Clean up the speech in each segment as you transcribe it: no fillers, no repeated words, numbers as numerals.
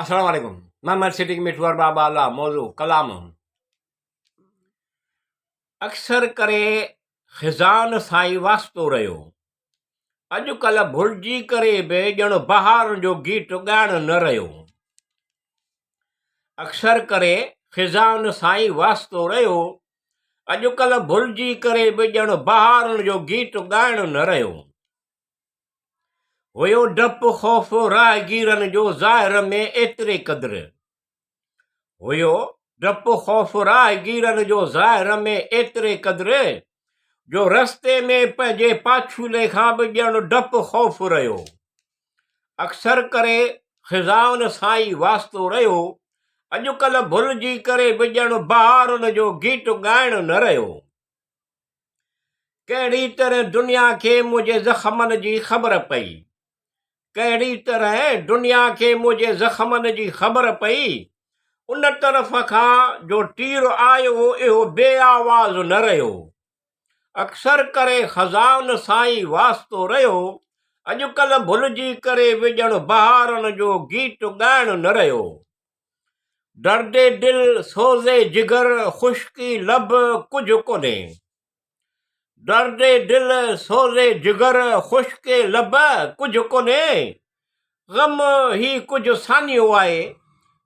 अस्सलाम वालेकुम। मैं सिटिंग में ठुअर बाबा अल्लाह मौजू क़लाम। अक्सर करे खिजान साई वास्तो रहियो। अॼुकल्ह भुलिजी करे बि ॼण बहार जो गीत ॻाइण न रहियो। अक्सर करे खिजान साई वास्तो रहियो। अॼुकल्ह भुलिजी करे बि ॼण बहार जो गीत ॻाइण न रहियो। हुयो डपु ख़ौफ़ राहगीरनि जो ज़ाहिर में एतिरे क़दुरु। हुयो डपु ख़ौफ़ राहगीरनि जो ज़ाहिर में एतिरे क़दुरु जो रस्ते में पंहिंजे पाछूले खां बि ॼण डपु ख़ौफ़ रहियो। अक्सर करे खिज़ाउनि साई वास्तो रहियो। अॼुकल्ह भुलिजी करे बि ॼण बहारनि जो गीत ॻाइण न रहियो। कहिड़ी तरह दुनिया खे मुंहिंजे ज़ख़्मनि जी ख़बर पई। कहिड़ी तरह दुनिया खे मुंहिंजे ज़ख़्मनि जी ख़बर पई। उन तरफ़ खां जो तीर आयो इहो बेआवाज़ न रहियो। अक्सर करे खज़ाउनि साई वास्तो रहियो। अॼुकल्ह भुलिजी करे बि ॼण बहारनि जो गीत ॻाइण न रहियो। दर्दे दिल सोज़े जिगर ख़ुश्की लब कुझु कोन्हे। दर्दे दिल सोज़े जिगर ख़ुश्के लब कुझु कोन्हे। ग़म ही कुझु सानियो आहे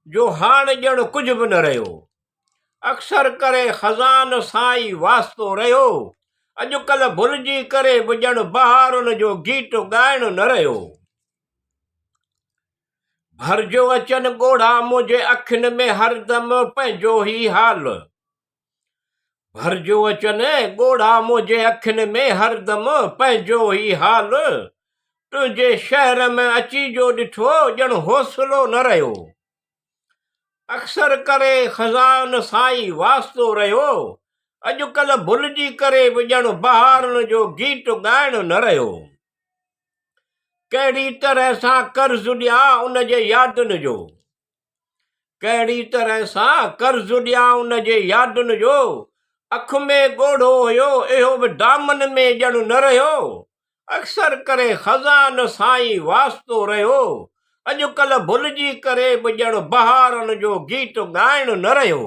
जो हाणे ॼण कुझु बि न रहियो। अक्सर करे खज़ान साई वास्तो रहियो। अॼुकल्ह भुलिजी करे बि ॼण बहारनि जो गीत ॻाइण न रहियो। भरिजो अचनि ॻोढ़ा मुंहिंजे अखियुनि में हरदम पंहिंजो ई हाल। भरिजो अचनि ॻोढ़ा मुंहिंजे अखियुनि में हरदम पंहिंजो ई हाल। तुंहिंजे शहर में अची जो ॾिठो ॼण हौसलो न रहियो। अक्सर करे खज़ान साई वास्तो रहियो। अॼुकल्ह भुलिजी करे बि ॼण बहारनि जो गीत ॻाइण न रहियो। कहिड़ी तरह सां कर्ज़ु ॾियां उन जे यादुनि जो। कहिड़ी तरह सां कर्ज़ु ॾियां उन जे यादुनि जो। अख में ॻोढ़ो हुयो इहो बि दामन में ॼण न रहियो। अक्सर करे खज़ान साई वास्तो रहियो। अॼुकल्ह भुलिजी करे बि ॼण बहारनि जो गीत ॻाइण न रहियो।